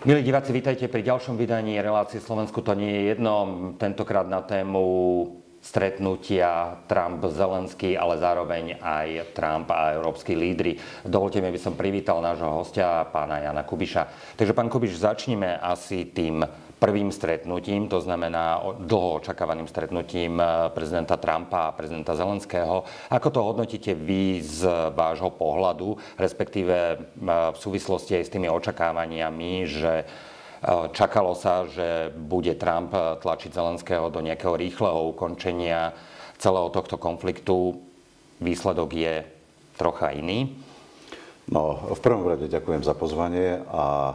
Milí diváci, vítajte pri ďalšom vydaní relácie Slovensku to nie je jedno. Tentokrát na tému stretnutia Trump-Zelenský, ale zároveň aj Trump a európski lídri. Dovolte mi, aby som privítal nášho hostia, pána Jana Kubiša. Takže pán Kubiš, začnime asi tým prvým stretnutím, to znamená dlho očakávaným stretnutím prezidenta Trumpa a prezidenta Zelenského. Ako to hodnotíte vy z vášho pohľadu, respektíve v súvislosti aj s tými očakávaniami, že čakalo sa, že bude Trump tlačiť Zelenského do nejakého rýchleho ukončenia celého tohto konfliktu? Výsledok je trocha iný. No, v prvom rade ďakujem za pozvanie a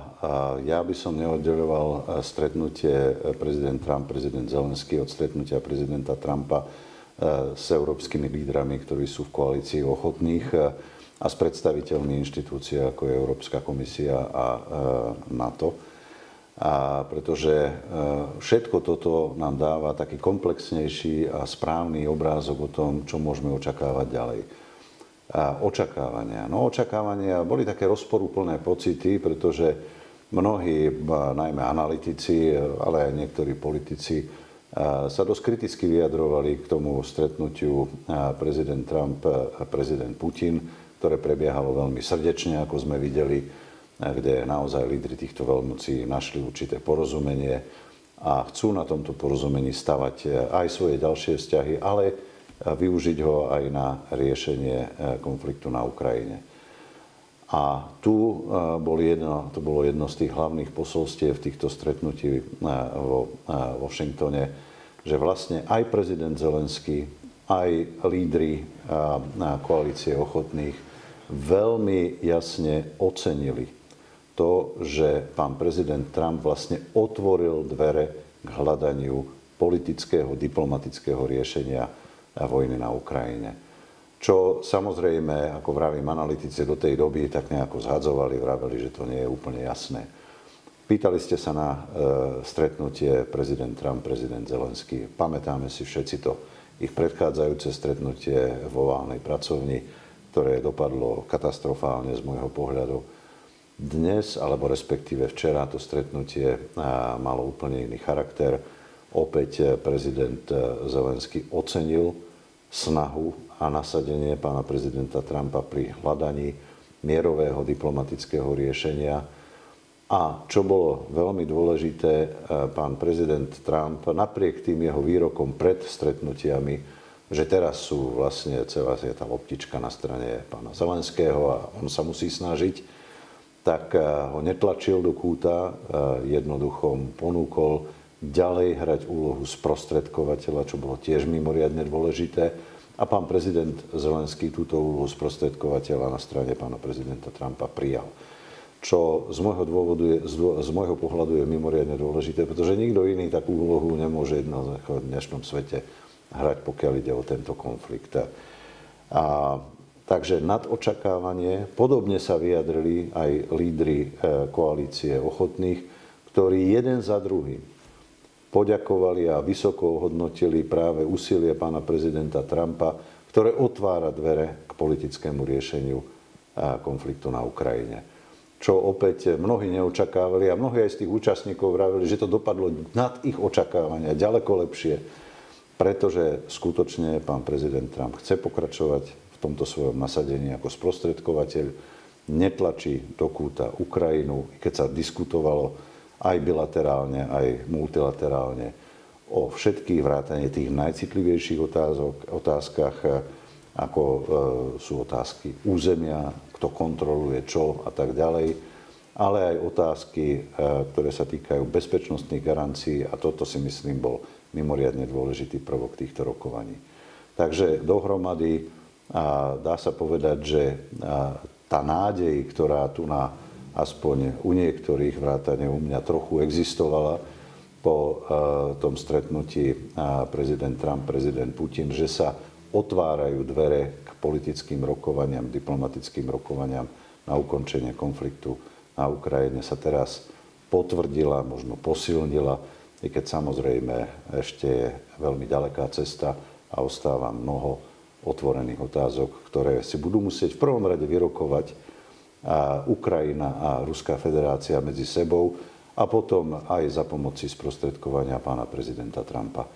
ja by som neoddeľoval stretnutie prezident Trump, prezident Zelenský od stretnutia prezidenta Trumpa s európskymi lídrami, ktorí sú v koalícii ochotných a s predstaviteľmi inštitúcií, ako je Európska komisia a NATO. Pretože všetko toto nám dáva taký komplexnejší a správny obrázok o tom, čo môžeme očakávať ďalej. Očakávania. No, očakávania boli také rozporuplné pocity, pretože mnohí, najmä analytici, ale aj niektorí politici, sa dosť kriticky vyjadrovali k tomu stretnutiu prezident Trump a prezident Putin, ktoré prebiehalo veľmi srdečne, ako sme videli, kde naozaj lídri týchto veľmocí našli určité porozumenie a chcú na tomto porozumení stavať aj svoje ďalšie vzťahy, ale využiť ho aj na riešenie konfliktu na Ukrajine. A tu to bolo jedno z tých hlavných posolstiev týchto stretnutí vo Washingtone, že vlastne aj prezident Zelenský, aj lídri koalície ochotných veľmi jasne ocenili to, že pán prezident Trump vlastne otvoril dvere k hľadaniu politického, diplomatického riešenia vojny na Ukrajine. Čo samozrejme, ako vravím, analytici do tej doby tak nejako zhadzovali, vraveli, že to nie je úplne jasné. Pýtali ste sa na stretnutie prezident Trump, prezident Zelenský. Pamätáme si všetci to ich predchádzajúce stretnutie vo oválnej pracovni, ktoré dopadlo katastrofálne z môjho pohľadu. Dnes, alebo respektíve včera, to stretnutie malo úplne iný charakter. Opäť prezident Zelenský ocenil snahu a nasadenie pána prezidenta Trumpa pri hľadaní mierového diplomatického riešenia. A čo bolo veľmi dôležité, pán prezident Trump napriek tým jeho výrokom pred stretnutiami, že teraz sú vlastne celá tá loptička na strane pána Zelenského a on sa musí snažiť, tak ho netlačil do kúta, jednoducho ponúkol ďalej hrať úlohu sprostredkovateľa, čo bolo tiež mimoriadne dôležité. A pán prezident Zelenský túto úlohu sprostredkovateľa na strane pána prezidenta Trumpa prijal. Čo z môjho pohľadu je mimoriadne dôležité, pretože nikto iný takú úlohu nemôže v dnešnom svete hrať, pokiaľ ide o tento konflikt. Takže nad očakávanie podobne sa vyjadrili aj lídri koalície ochotných, ktorí jeden za druhým poďakovali a vysoko hodnotili práve úsilie pána prezidenta Trumpa, ktoré otvára dvere k politickému riešeniu konfliktu na Ukrajine. Čo opäť mnohí neočakávali a mnohí aj z tých účastníkov vravili, že to dopadlo nad ich očakávania ďaleko lepšie, pretože skutočne pán prezident Trump chce pokračovať v tomto svojom nasadení ako sprostredkovateľ, netlačí do kúta Ukrajinu, keď sa diskutovalo aj bilaterálne, aj multilaterálne o všetkých vrátane tých najcitlivejších otázkach, ako sú otázky územia, kto kontroluje čo a tak ďalej, ale aj otázky, ktoré sa týkajú bezpečnostných garancií a toto si myslím bol mimoriadne dôležitý prvok týchto rokovaní. Takže dohromady dá sa povedať, že tá nádej, ktorá tu aspoň u niektorých, vrátane u mňa, trochu existovala po tom stretnutí prezident Trump, prezident Putin, že sa otvárajú dvere k politickým rokovaniam, diplomatickým rokovaniam na ukončenie konfliktu na Ukrajine, sa teraz potvrdila, možno posilnila, i keď samozrejme ešte je veľmi ďaleká cesta a ostáva mnoho otvorených otázok, ktoré si budú musieť v prvom rade vyrokovať Ukrajina a Ruská federácia medzi sebou a potom aj za pomoci sprostredkovania pána prezidenta Trumpa.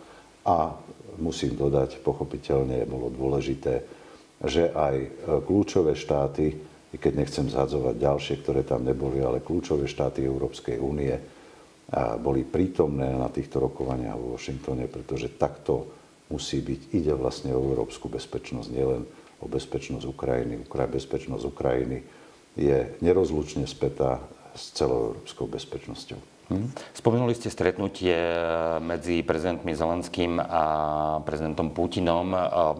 A musím dodať, pochopiteľne bolo dôležité, že aj kľúčové štáty, i keď nechcem zhadzovať ďalšie, ktoré tam neboli, ale kľúčové štáty Európskej únie boli prítomné na týchto rokovaniach vo Washingtone, pretože takto musí byť. Ide vlastne o európsku bezpečnosť, nielen o bezpečnosť Ukrajiny. Bezpečnosť Ukrajiny je nerozlučne spätá s celou európskou bezpečnosťou. Spomenuli ste stretnutie medzi prezidentmi Zelenským a prezidentom Putinom.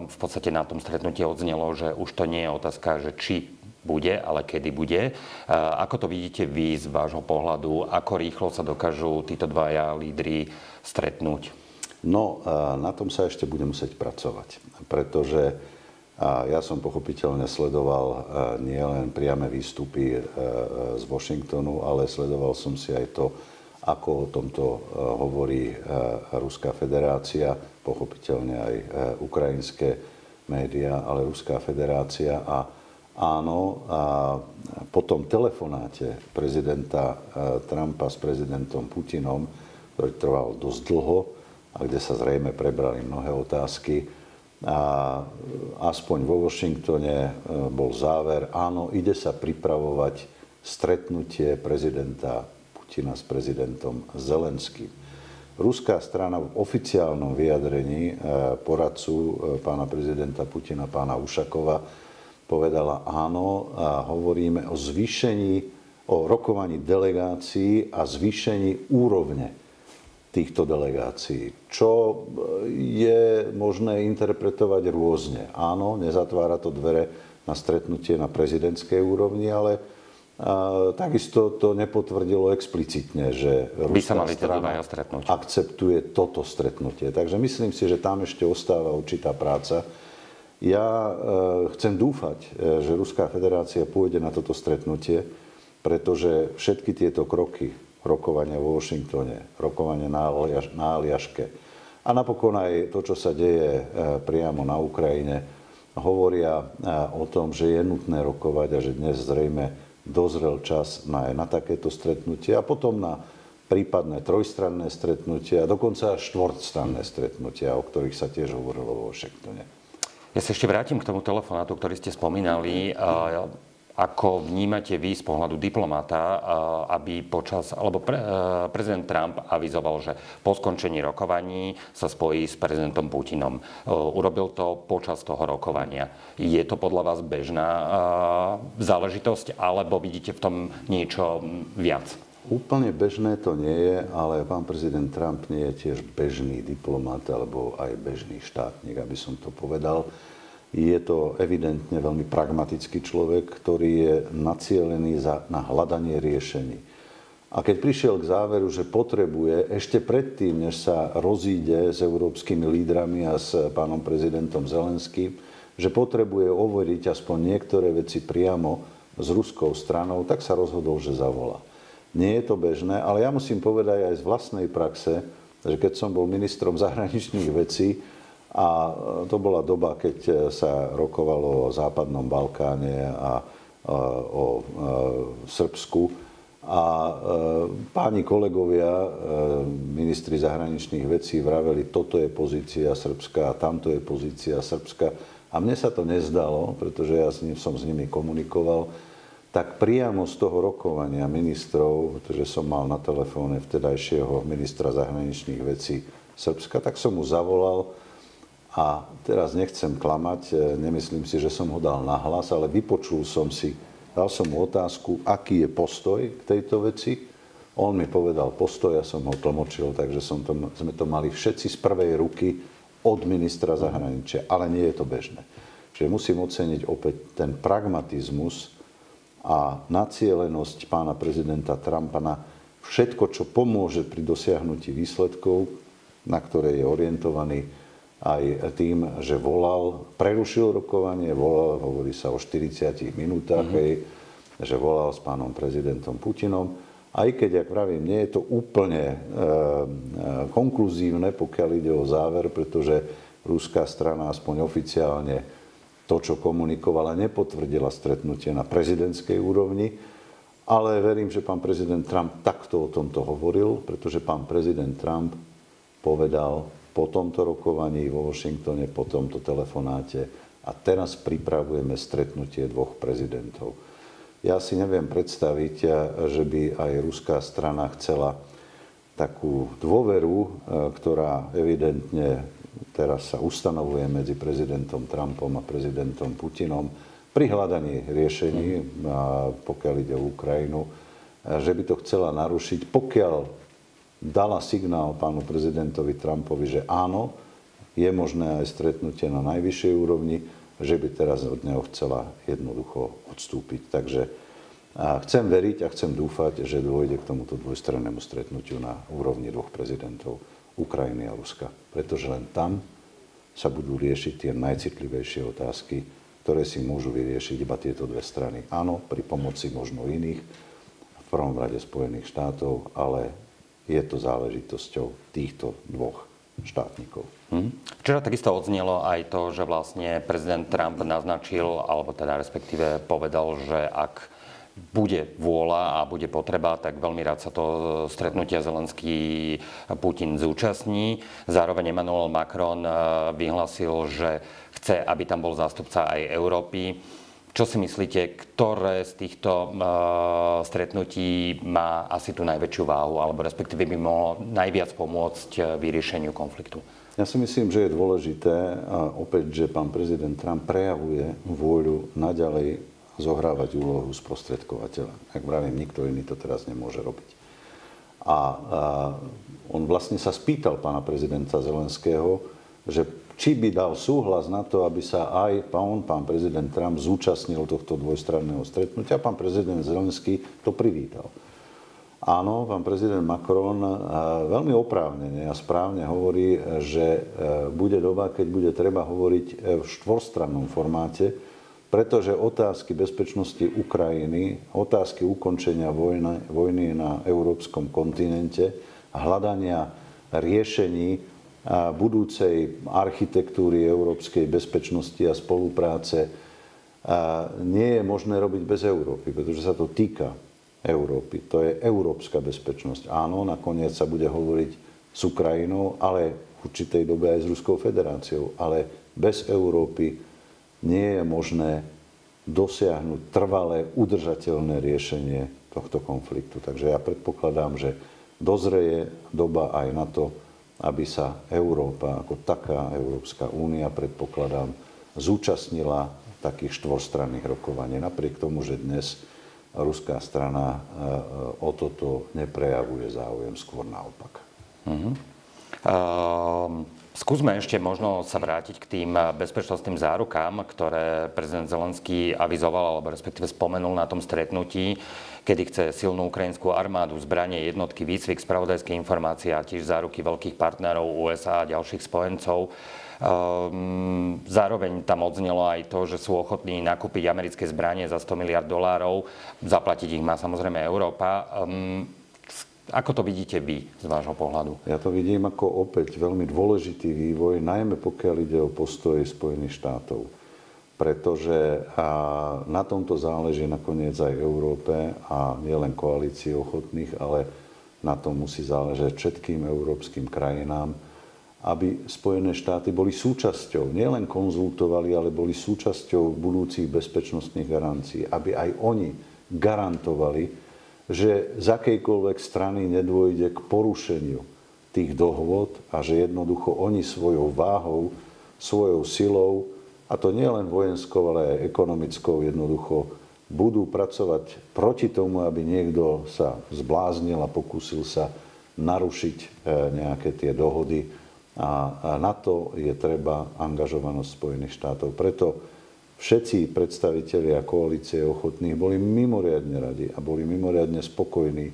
V podstate na tom stretnutí odznelo, že už to nie je otázka, že či bude, ale kedy bude. Ako to vidíte vy z vášho pohľadu? Ako rýchlo sa dokážu títo dvaja lídri stretnúť? No, na tom sa ešte bude musieť pracovať, pretože ja som pochopiteľne sledoval nielen priame výstupy z Washingtonu, ale sledoval som si aj to, ako o tomto hovorí Ruská federácia, pochopiteľne aj ukrajinské médiá, ale Ruská federácia. A áno, po tom telefonáte prezidenta Trumpa s prezidentom Putinom, ktorý trval dosť dlho a kde sa zrejme prebrali mnohé otázky, a aspoň vo Washingtone bol záver, áno, ide sa pripravovať stretnutie prezidenta Putina s prezidentom Zelenským. Ruská strana v oficiálnom vyjadrení poradcu pána prezidenta Putina, pána Ušakova, povedala áno, a hovoríme o rokovaní delegácií a zvýšení úrovne týchto delegácií, čo je možné interpretovať rôzne. Áno, nezatvára to dvere na stretnutie na prezidentskej úrovni, ale takisto to nepotvrdilo explicitne, že ruská strana akceptuje toto stretnutie. Takže myslím si, že tam ešte ostáva určitá práca. Ja chcem dúfať, že Ruská federácia pôjde na toto stretnutie, pretože všetky tieto kroky, rokovania vo Washingtone, rokovania na Aliaške a napokon aj to, čo sa deje priamo na Ukrajine, hovoria o tom, že je nutné rokovať a že dnes zrejme dozrel čas aj na takéto stretnutie a potom na prípadné trojstranné stretnutia a dokonca až štvorstranné stretnutia, o ktorých sa tiež hovorilo vo Washingtone. Ja sa ešte vrátim k tomu telefonátu, ktorý ste spomínali. Ako vnímate vy z pohľadu diplomáta, aby prezident Trump avizoval, že po skončení rokovaní sa spojí s prezidentom Putinom. Urobil to počas toho rokovania. Je to podľa vás bežná záležitosť, alebo vidíte v tom niečo viac? Úplne bežné to nie je, ale pán prezident Trump nie je tiež bežný diplomat alebo aj bežný štátnik, aby som to povedal. Je to evidentne veľmi pragmatický človek, ktorý je nacielený na hľadanie riešení. A keď prišiel k záveru, že potrebuje ešte predtým, než sa rozíde s európskymi lídrami a s pánom prezidentom Zelenským, že potrebuje overiť aspoň niektoré veci priamo s ruskou stranou, tak sa rozhodol, že zavolá. Nie je to bežné, ale ja musím povedať aj z vlastnej praxe, že keď som bol ministrom zahraničných vecí, a to bola doba, keď sa rokovalo o Západnom Balkáne a o Srbsku. A páni kolegovia, ministri zahraničných vecí, vraveli, toto je pozícia Srbska a tamto je pozícia Srbska. A mne sa to nezdalo, pretože ja som s nimi komunikoval, tak priamo z toho rokovania ministrov, pretože som mal na telefóne vtedajšieho ministra zahraničných vecí Srbska, tak som mu zavolal. A teraz nechcem klamať, nemyslím si, že som ho dal nahlas, ale vypočul som si, dal som mu otázku, aký je postoj k tejto veci. On mi povedal postoj, ja som ho tlmočil, takže sme to mali všetci z prvej ruky od ministra zahraničia, ale nie je to bežné. Čiže musím oceniť opäť ten pragmatizmus a nacielenosť pána prezidenta Trumpa na všetko, čo pomôže pri dosiahnutí výsledkov, na ktoré je orientovaný, aj tým, že prerušil rokovanie, hovorí sa o 40 minútach, že volal s pánom prezidentom Putinom. Aj keď, jak pravím, nie je to úplne konkluzívne, pokiaľ ide o záver, pretože ruská strana aspoň oficiálne to, čo komunikovala, nepotvrdila stretnutie na prezidentskej úrovni, Ale verím, že pán prezident Trump takto o tomto hovoril, pretože pán prezident Trump povedal po tomto rokovaní vo Washingtone, po tomto telefonáte a teraz pripravujeme stretnutie dvoch prezidentov. Ja si neviem predstaviť, že by aj ruská strana chcela takú dôveru, ktorá evidentne teraz sa ustanovuje medzi prezidentom Trumpom a prezidentom Putinom, pri hľadaní riešení, pokiaľ ide o Ukrajinu, že by to chcela narušiť, pokiaľ dala signál pánu prezidentovi Trumpovi, že áno, je možné aj stretnutie na najvyššej úrovni, že by teraz od neho chcela jednoducho odstúpiť. Takže chcem veriť a chcem dúfať, že dôjde k tomuto dvojstrannému stretnutiu na úrovni dvoch prezidentov Ukrajiny a Ruska. Pretože len tam sa budú riešiť tie najcitlivejšie otázky, ktoré si môžu vyriešiť iba tieto dve strany. Áno, pri pomoci možno iných, v prvom rade Spojených štátov, ale je to záležitosťou týchto dvoch štátnikov. Včera takisto odznelo aj to, že vlastne prezident Trump naznačil, alebo teda respektíve povedal, že ak bude vôľa a bude potreba, tak veľmi rád sa to stretnutia Zelenský-Putin zúčastní. Zároveň Emmanuel Macron vyhlásil, že chce, aby tam bol zástupca aj Európy. Čo si myslíte, ktoré z týchto stretnutí má asi tú najväčšiu váhu, alebo respektíve by mohlo najviac pomôcť vyriešeniu konfliktu? Ja si myslím, že je dôležité, opäť, že pán prezident Trump prejavuje vôľu naďalej zohrávať úlohu sprostredkovateľa. Ak vravím, nikto iný to teraz nemôže robiť. A on vlastne sa spýtal pána prezidenta Zelenského, že či by dal súhlas na to, aby sa aj pán prezident Trump zúčastnil tohto dvojstranného stretnutia. Pán prezident Zelenský to privítal. Áno, pán prezident Macron veľmi oprávnene a správne hovorí, že bude doba, keď bude treba hovoriť v štvorstrannom formáte, pretože otázky bezpečnosti Ukrajiny, otázky ukončenia vojny na európskom kontinente a hľadania riešení budúcej architektúry európskej bezpečnosti a spolupráce nie je možné robiť bez Európy, pretože sa to týka Európy. To je európska bezpečnosť. Áno, nakoniec sa bude hovoriť s Ukrajinou, ale v určitej dobe aj s Ruskou federáciou. Ale bez Európy nie je možné dosiahnuť trvalé, udržateľné riešenie tohto konfliktu. Takže ja predpokladám, že dozreje doba aj na to, aby sa Európa ako taká, Európska únia, predpokladám, zúčastnila takých štvorstranných rokovaní. Napriek tomu, že dnes ruská strana o toto neprejavuje záujem, skôr naopak. Skúsme ešte možno sa vrátiť k tým bezpečnostným zárukám, ktoré prezident Zelenský avizoval, alebo respektíve spomenul na tom stretnutí, kedy chce silnú ukrajinskú armádu, zbranie, jednotky, výcvik, spravodajské informácie a tiež záruky veľkých partnerov USA a ďalších spojencov. Zároveň tam odznelo aj to, že sú ochotní nakúpiť americké zbranie za $100 miliard, zaplatiť ich má samozrejme Európa. Ako to vidíte vy z vášho pohľadu? Ja to vidím ako opäť veľmi dôležitý vývoj, najmä pokiaľ ide o postoj Spojených štátov. Pretože na tomto záleží nakoniec aj Európe a nielen koalícii ochotných, ale na tom musí záležať všetkým európskym krajinám, aby Spojené štáty boli súčasťou, nielen konzultovali, ale boli súčasťou budúcich bezpečnostných garancií, aby aj oni garantovali, že z akejkoľvek strany nedôjde k porušeniu tých dohôd a že jednoducho oni svojou váhou, svojou silou, a to nie len vojenskou, ale aj ekonomickou, jednoducho budú pracovať proti tomu, aby niekto sa zbláznil a pokúsil sa narušiť nejaké tie dohody. A na to je treba angažovanosť Spojených štátov. Preto všetci predstavitelia koalície ochotných boli mimoriadne radi a boli mimoriadne spokojní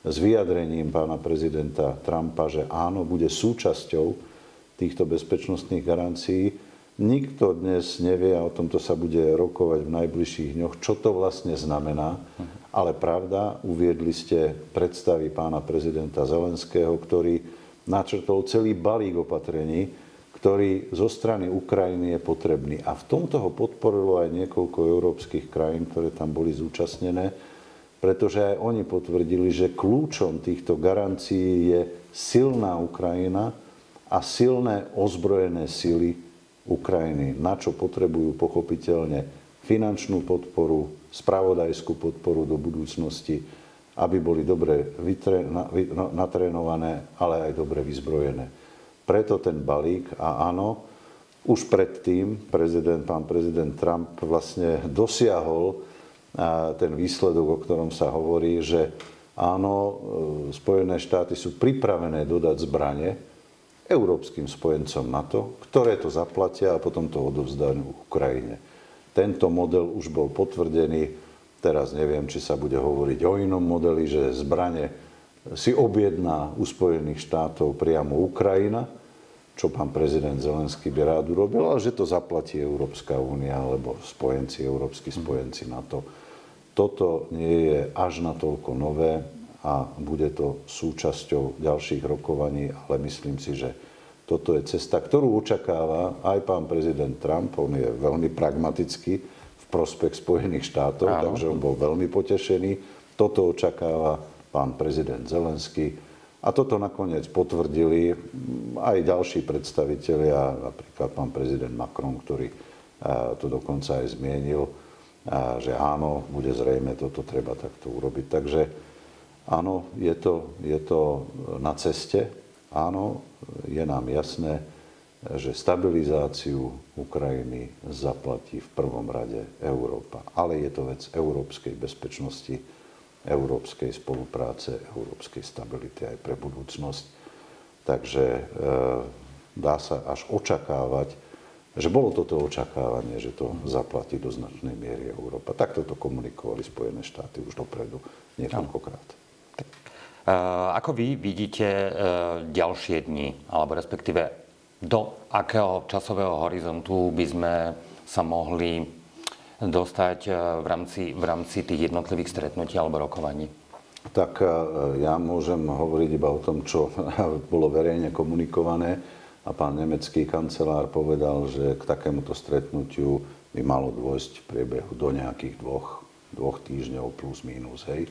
s vyjadrením pána prezidenta Trumpa, že áno, bude súčasťou týchto bezpečnostných garancií. Nikto dnes nevie, a o tomto sa bude rokovať v najbližších dňoch, čo to vlastne znamená. Ale pravda, uviedli ste predstavy pána prezidenta Zelenského, ktorý načrtol celý balík opatrení, ktorý zo strany Ukrajiny je potrebný. A v tomto ho podporilo aj niekoľko európskych krajín, ktoré tam boli zúčastnené, pretože aj oni potvrdili, že kľúčom týchto garancií je silná Ukrajina a silné ozbrojené sily Ukrajiny, na čo potrebujú pochopiteľne finančnú podporu, spravodajskú podporu do budúcnosti, aby boli dobre natrénované, ale aj dobre vyzbrojené. Preto ten balík a áno, už predtým pán prezident Trump vlastne dosiahol ten výsledok, o ktorom sa hovorí, že áno, Spojené štáty sú pripravené dodať zbrane európskym spojencom NATO, ktoré to zaplatia a potom to odovzdajú Ukrajine. Tento model už bol potvrdený. Teraz neviem, či sa bude hovoriť o inom modeli, že zbrane si objedná u Spojených štátov priamo Ukrajina, čo pán prezident Zelenský by rád urobil, ale že to zaplatí Európska únia alebo európski spojenci NATO. Toto nie je až natoľko nové a bude to súčasťou ďalších rokovaní, ale myslím si, že toto je cesta, ktorú očakáva aj pán prezident Trump. On je veľmi pragmatický v prospech Spojených štátov, takže on bol veľmi potešený. Toto očakáva pán prezident Zelenský. A toto nakoniec potvrdili aj ďalší predstavitelia, napríklad pán prezident Macron, ktorý to dokonca aj zmienil, že áno, bude zrejme toto treba takto urobiť. Takže áno, je to na ceste. Áno, je nám jasné, že stabilizáciu Ukrajiny zaplatí v prvom rade Európa. Ale je to vec európskej bezpečnosti, európskej spolupráce, európskej stability aj pre budúcnosť. Takže dá sa až očakávať, že bolo toto očakávanie, že to zaplatí do značnej miery Európa. Takto to komunikovali Spojené štáty už dopredu niekoľkokrát. Ako vy vidíte ďalšie dni, alebo respektíve do akého časového horizontu by sme sa mohli dostať v rámci tých jednotlivých stretnutí alebo rokovaní? Tak ja môžem hovoriť iba o tom, čo bolo verejne komunikované. A pán nemecký kancelár povedal, že k takémuto stretnutiu by malo dôjsť v priebehu do nejakých dvoch týždňov plus mínus. Hej.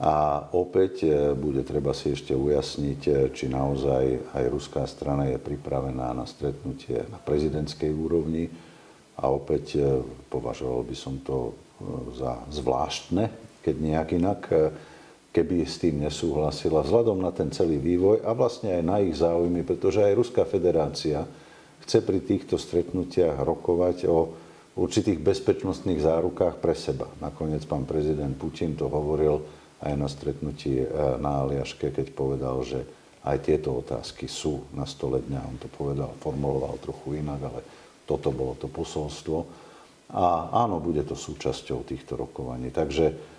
A opäť bude treba si ešte ujasniť, či naozaj aj ruská strana je pripravená na stretnutie na prezidentskej úrovni. A opäť považoval by som to za zvláštne, keď nejak inak, keby s tým nesúhlasila, vzhľadom na ten celý vývoj a vlastne aj na ich záujmy, pretože aj Ruská federácia chce pri týchto stretnutiach rokovať o určitých bezpečnostných zárukách pre seba. Nakoniec pán prezident Putin to hovoril aj na stretnutí na Aliaške, keď povedal, že aj tieto otázky sú na stole dňa. On to povedal, formuloval trochu inak, ale toto bolo to posolstvo. A áno, bude to súčasťou týchto rokovaní. Takže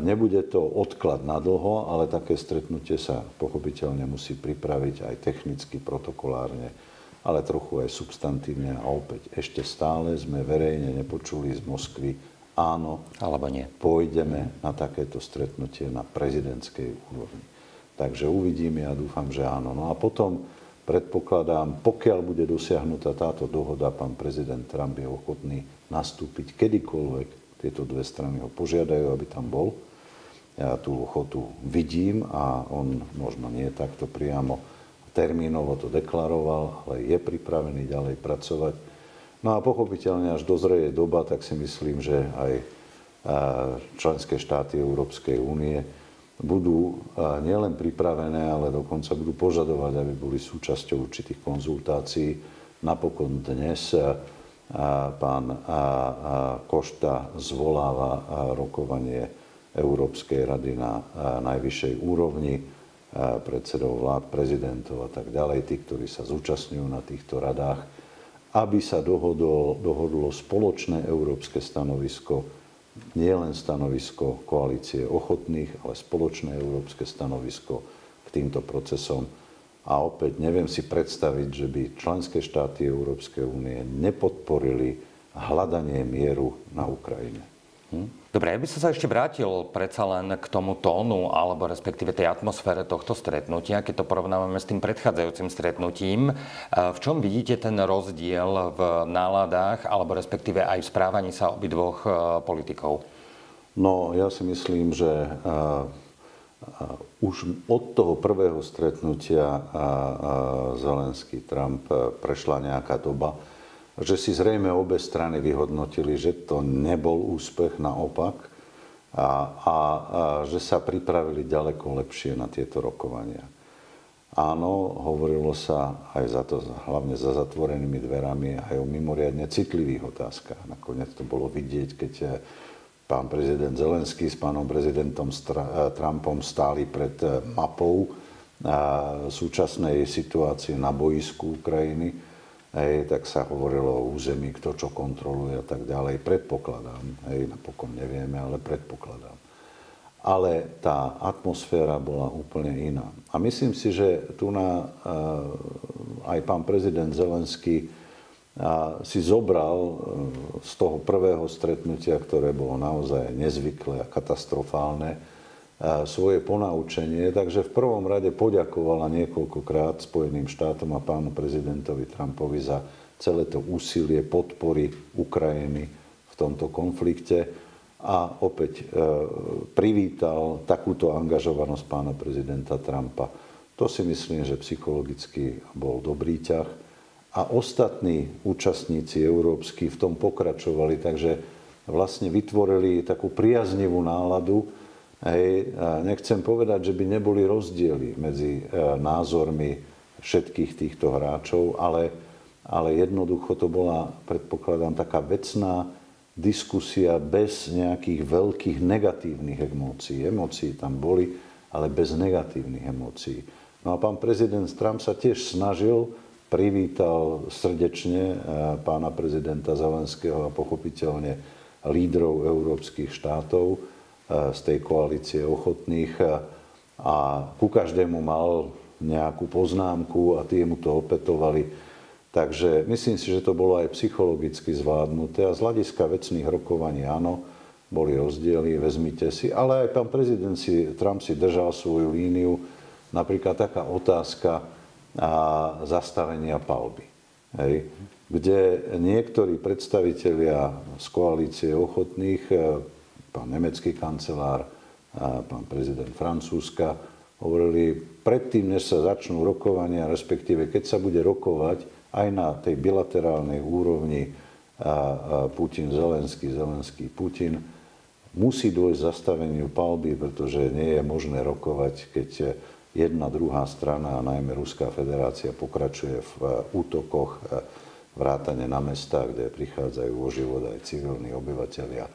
nebude to odklad na dlho, ale také stretnutie sa pochopiteľne musí pripraviť aj technicky, protokolárne, ale trochu aj substantívne. A opäť, ešte stále sme verejne nepočuli z Moskvy, áno, alebo nie. Pôjdeme na takéto stretnutie na prezidentskej úrovni. Takže uvidíme, ja dúfam, že áno. No a potom predpokladám, pokiaľ bude dosiahnutá táto dohoda, pán prezident Trump je ochotný nastúpiť kedykoľvek tieto dve strany ho požiadajú, aby tam bol. Ja tú ochotu vidím a on možno nie takto priamo termínovo to deklaroval, ale je pripravený ďalej pracovať. No a pochopiteľne, až dozrie doba, tak si myslím, že aj členské štáty Európskej únie budú nielen pripravené, ale dokonca budú požadovať, aby boli súčasťou určitých konzultácií. Napokon dnes pán Košta zvoláva rokovanie Európskej rady na najvyššej úrovni, predsedov vlád, prezidentov a tak ďalej, tí, ktorí sa zúčastňujú na týchto radách, aby sa dohodlo spoločné európske stanovisko, nie len stanovisko koalície ochotných, ale spoločné európske stanovisko k týmto procesom. A opäť neviem si predstaviť, že by členské štáty Európskej únie nepodporili hľadanie mieru na Ukrajine. Dobre, ja by som sa ešte vrátil predsa len k tomu tónu, alebo respektíve tej atmosfére tohto stretnutia, keď to porovnávame s tým predchádzajúcim stretnutím. V čom vidíte ten rozdiel v náladách, alebo respektíve aj v správaní sa obidvoch politikov? No, ja si myslím, že už od toho prvého stretnutia Zelenský-Trump prešla nejaká doba, že si zrejme obe strany vyhodnotili, že to nebol úspech, naopak, a že sa pripravili ďaleko lepšie na tieto rokovania. Áno, hovorilo sa aj za to, hlavne za zatvorenými dverami, aj o mimoriadne citlivých otázkach. Nakoniec to bolo vidieť, keď pán prezident Zelenský s pánom prezidentom Trumpom stáli pred mapou súčasnej situácie na boisku Ukrajiny. Tak sa hovorilo o území, kto čo kontroluje a tak ďalej. Predpokladám, napokon nevieme, ale predpokladám. Ale tá atmosféra bola úplne iná. A myslím si, že tu aj pán prezident Zelenský si zobral z toho prvého stretnutia, ktoré bolo naozaj nezvyklé a katastrofálne, svoje ponaučenie. Takže v prvom rade poďakovala niekoľkokrát Spojeným štátom a pánu prezidentovi Trumpovi za celé to úsilie podpory Ukrajiny v tomto konflikte. A opäť privítal takúto angažovanosť pána prezidenta Trumpa. To si myslím, že psychologicky bol dobrý ťah. A ostatní účastníci európski v tom pokračovali, takže vlastne vytvorili takú priaznivú náladu. Nechcem povedať, že by neboli rozdiely medzi názormi všetkých týchto hráčov, ale jednoducho to bola, predpokladám, taká vecná diskusia bez nejakých veľkých negatívnych emócií. Emócií tam boli, ale bez negatívnych emócií. No a pán prezident Trump sa tiež snažil, privítal srdečne pána prezidenta Zelenského a pochopiteľne lídrov európskych štátov z tej koalície ochotných a ku každému mal nejakú poznámku a tie mu to opätovali. Takže myslím si, že to bolo aj psychologicky zvládnuté a z hľadiska vecných rokovaní áno, boli rozdiely, vezmite si. Ale aj pán prezident Trump si držal svoju líniu, napríklad taká otázka zastavenia palby. Kde niektorí predstavitelia z koalície ochotných, pán nemecký kancelár, pán prezident Francúzska, hovorili predtým, než sa začnú rokovania, respektíve keď sa bude rokovať, aj na tej bilaterálnej úrovni Putin-Zelenský, Zelenský-Putin, musí dôjsť zastaveniu palby, pretože nie je možné rokovať, keď jedna druhá strana, a najmä Ruská federácia, pokračuje v útokoch, vrátane na mestá, kde prichádzajú o život aj civilní obyvatelia.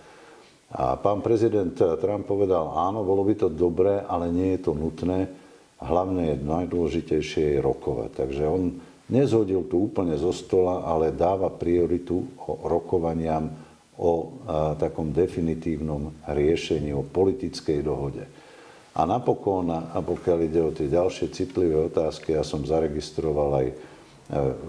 A pán prezident Trump povedal, áno, bolo by to dobré, ale nie je to nutné. Hlavne najdôležitejšie je rokovať. Takže on nezhodil to úplne zo stola, ale dáva prioritu rokovaniam o takom definitívnom riešení, o politickej dohode. A napokon, a pokiaľ ide o tie ďalšie citlivé otázky, ja som zaregistroval aj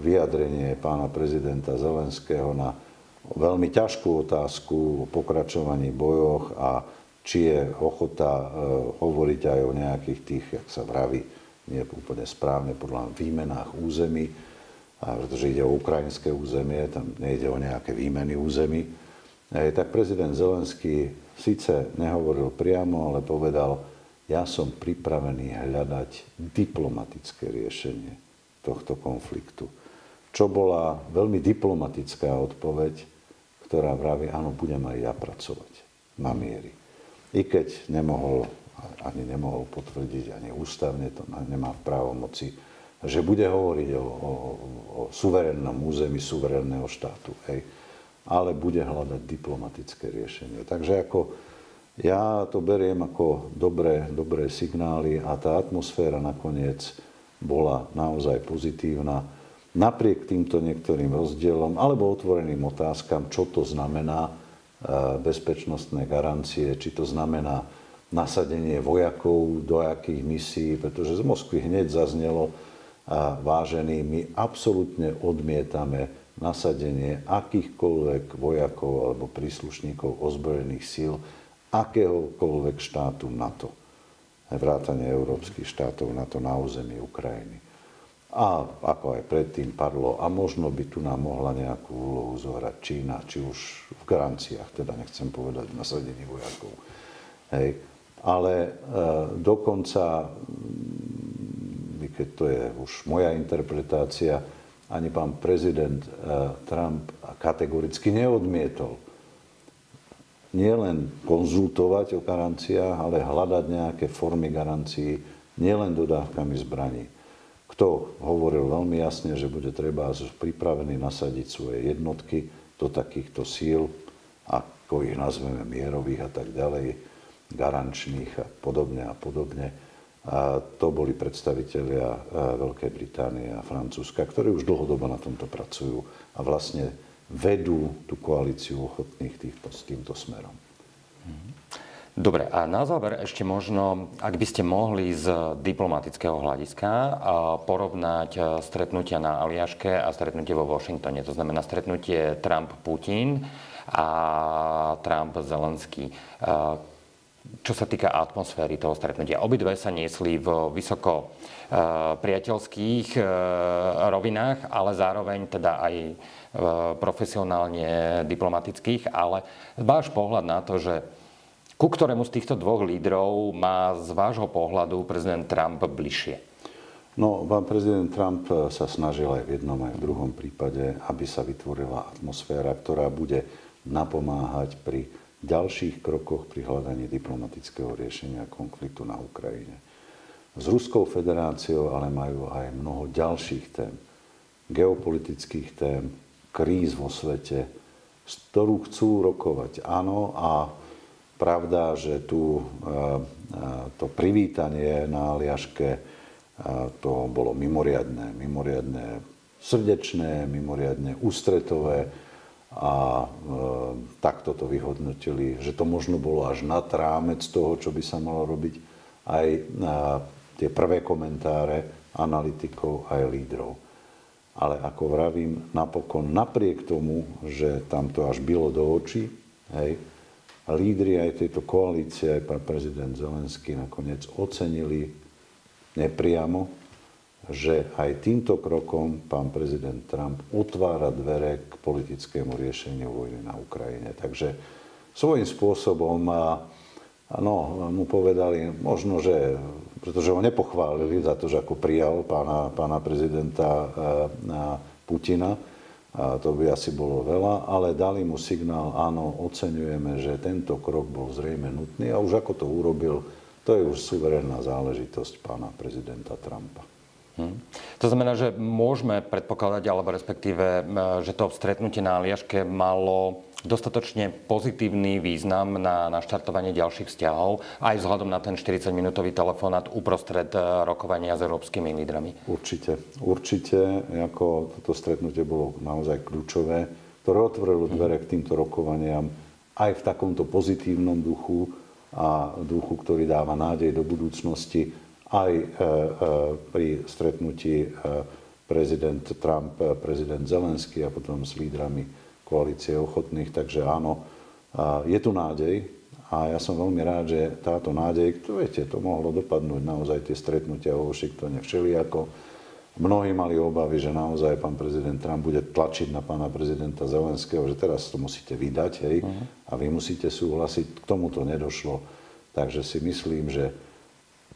vyjadrenie pána prezidenta Zelenského na veľmi ťažkú otázku o pokračovaní bojoch a či je ochota hovoriť aj o nejakých tých, jak sa vraví, nie úplne správne, podľa výmenách území, pretože ide o ukrajinské územie, tam nejde o nejaké výmeny území. Tak prezident Zelenský síce nehovoril priamo, ale povedal, ja som pripravený hľadať diplomatické riešenie tohto konfliktu. Čo bola veľmi diplomatická odpoveď, ktorá vraví, áno, budem aj ja pracovať na miery. I keď nemohol potvrdiť, ani ústavne to nemá v právomoci, že bude hovoriť o suverénnom území suverénneho štátu. Ale bude hľadať diplomatické riešenie. Takže ja to beriem ako dobré signály a tá atmosféra nakoniec bola naozaj pozitívna. Napriek týmto niektorým rozdielom alebo otvoreným otázkam, čo to znamená bezpečnostné garancie, či to znamená nasadenie vojakov do akých misií, pretože z Moskvy hneď zaznelo, vážení, my absolútne odmietame nasadenie akýchkoľvek vojakov alebo príslušníkov ozbrojených síl akéhokoľvek štátu NATO, vrátane európskych štátov NATO na území Ukrajiny. A ako aj predtým padlo, a možno by tu nám mohla nejakú úlohu zohrať Čína, či už v garanciách, teda nechcem povedať v nasadení vojakov. Hej. Ale dokonca, keď to je už moja interpretácia, ani pán prezident Trump kategoricky neodmietol nielen konzultovať o garanciách, ale hľadať nejaké formy garancií nielen dodávkami zbraní. Kto hovoril veľmi jasne, že bude treba pripravený nasadiť svoje jednotky do takýchto síl, ako ich nazveme mierových a tak ďalej, garančných a podobne a podobne. A to boli predstavitelia Veľkej Británie a Francúzska, ktorí už dlhodobo na tomto pracujú a vlastne vedú tú koalíciu ochotných s týmto smerom. Dobre, a na záver ešte možno, ak by ste mohli z diplomatického hľadiska porovnať stretnutia na Aliaške a stretnutie vo Washingtone. To znamená stretnutie Trump-Putin a Trump-Zelenský. Čo sa týka atmosféry toho stretnutia. Obidve sa niesli v vysoko priateľských rovinách, ale zároveň teda aj profesionálne diplomatických. Ale váš pohľad na to, že ku ktorému z týchto dvoch lídrov má z vášho pohľadu prezident Trump bližšie? No, pán prezident Trump sa snažil aj v jednom, aj v druhom prípade, aby sa vytvorila atmosféra, ktorá bude napomáhať pri ďalších krokoch pri hľadaní diplomatického riešenia konfliktu na Ukrajine. S Ruskou federáciou ale majú aj mnoho ďalších tém, geopolitických tém, kríz vo svete, z ktorú chcú rokovať. Áno, a pravda, že tu to privítanie na Aliaške to bolo mimoriadne srdečné, mimoriadne ústretové a takto to vyhodnotili, že to možno bolo až nad rámec toho, čo by sa malo robiť, aj tie prvé komentáre analytikov aj lídrov. Ale ako vravím, napokon napriek tomu, že tam to až bylo do očí, hej, lídri aj tejto koalície, aj pán prezident Zelenský nakoniec ocenili nepriamo, že aj týmto krokom pán prezident Trump otvára dvere k politickému riešeniu vojny na Ukrajine. Takže svojím spôsobom mu povedali, možno, že pretože ho nepochválili za to, že ako prijal pána prezidenta Putina, a to by asi bolo veľa, ale dali mu signál, áno, oceňujeme, že tento krok bol zrejme nutný a už ako to urobil, to je už suverénna záležitosť pána prezidenta Trumpa. To znamená, že môžeme predpokladať, alebo respektíve, že to stretnutie na Aliaške malo dostatočne pozitívny význam na naštartovanie ďalších vzťahov, aj vzhľadom na ten 40-minútový telefonát uprostred rokovania s európskymi lídrami? Určite. Ako toto stretnutie bolo naozaj kľúčové, ktoré otvorilo dvere k týmto rokovaniam aj v takomto pozitívnom duchu a duchu, ktorý dáva nádej do budúcnosti, aj pri stretnutí prezident Trump, prezident Zelenský a potom s lídrami koalície ochotných. Takže áno, je tu nádej a ja som veľmi rád, že táto nádej, to mohlo dopadnúť naozaj tie stretnutia vo Washingtone všelijako. Mnohí mali obavy, že naozaj pán prezident Trump bude tlačiť na pána prezidenta Zelenského, že teraz to musíte vydať, hej, a vy musíte súhlasiť. K tomuto nedošlo. Takže si myslím, že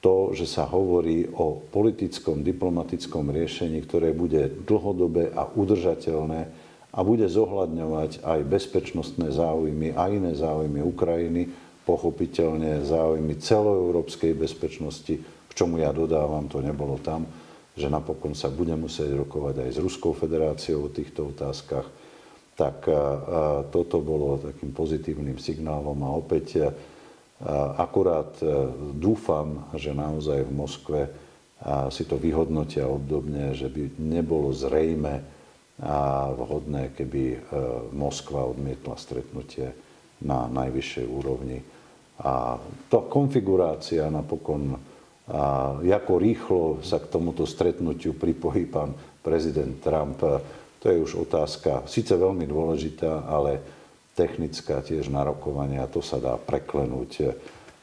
to, že sa hovorí o politickom, diplomatickom riešení, ktoré bude dlhodobé a udržateľné a bude zohľadňovať aj bezpečnostné záujmy a iné záujmy Ukrajiny, pochopiteľne záujmy celoeurópskej bezpečnosti, k čomu ja dodávam, to nebolo tam, že napokon sa bude musieť rokovať aj s Ruskou federáciou o týchto otázkach, tak toto bolo takým pozitívnym signálom a opäť akurát dúfam, že naozaj v Moskve si to vyhodnotia obdobne, že by nebolo zrejme a vhodné, keby Moskva odmietla stretnutie na najvyššej úrovni. A tá konfigurácia napokon, ako rýchlo sa k tomuto stretnutiu pripojí pán prezident Trump, to je už otázka, síce veľmi dôležitá, ale technická tiež na rokovania, to sa dá preklenúť,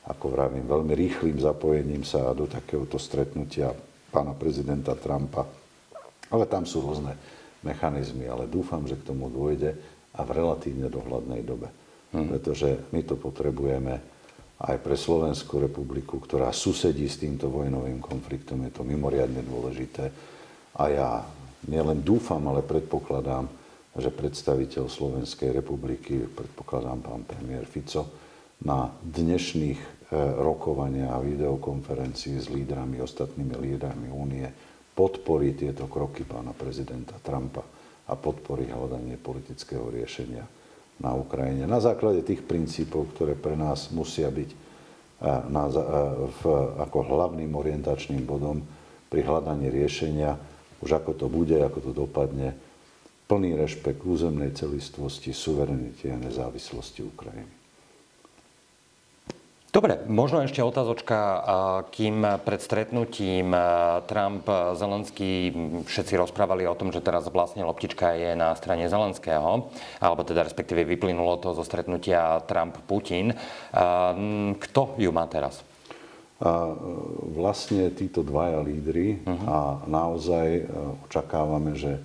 ako vravím, veľmi rýchlým zapojením sa do takéhoto stretnutia pána prezidenta Trumpa Ale tam sú rôzne mechanizmy, ale dúfam, že k tomu dôjde a v relatívne dohľadnej dobe. Pretože my to potrebujeme aj pre Slovenskú republiku, ktorá susedí s týmto vojnovým konfliktom. Je to mimoriadne dôležité. A ja nielen dúfam, ale predpokladám, že predstaviteľ Slovenskej republiky, predpokladám pán premiér Fico, na dnešných rokovaniach a videokonferencií s lídrami, ostatnými lídrami únie podporí tieto kroky pána prezidenta Trumpa a podporí hľadanie politického riešenia na Ukrajine. Na základe tých princípov, ktoré pre nás musia byť ako hlavným orientačným bodom pri hľadaní riešenia, už ako to bude, ako to dopadne, plný rešpekt územnej celistvosti, suverenite a nezávislosti Ukrajiny. Dobre, možno ešte otázočka, kým pred stretnutím Trump-Zelenský všetci rozprávali o tom, že teraz vlastne loptička je na strane Zelenského, alebo teda respektíve vyplynulo to zo stretnutia Trump-Putin. Kto ju má teraz? Vlastne títo dvaja lídri a naozaj očakávame, že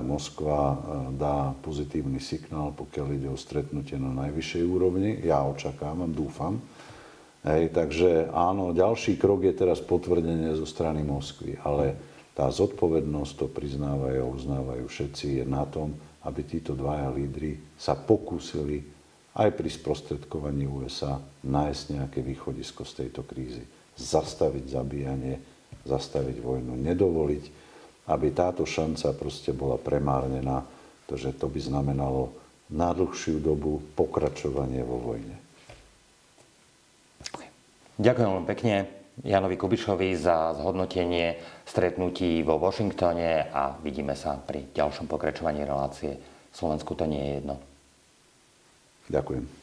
Moskva dá pozitívny signál, pokiaľ ide o stretnutie na najvyššej úrovni. Ja očakávam, dúfam. Takže áno, ďalší krok je teraz potvrdenie zo strany Moskvy, ale tá zodpovednosť, to priznávajú a uznávajú všetci, je na tom, aby títo dvaja lídri sa pokúsili aj pri sprostredkovaní USA nájsť nejaké východisko z tejto krízy. Zastaviť zabíjanie, zastaviť vojnu, nedovoliť, aby táto šanca proste bola premárnená, pretože to by znamenalo na dlhšiu dobu pokračovanie vo vojne. Ďakujem veľmi pekne Jánovi Kubišovi za zhodnotenie stretnutí vo Washingtone a vidíme sa pri ďalšom pokračovaní relácie Slovensku to nie je jedno. Ďakujem.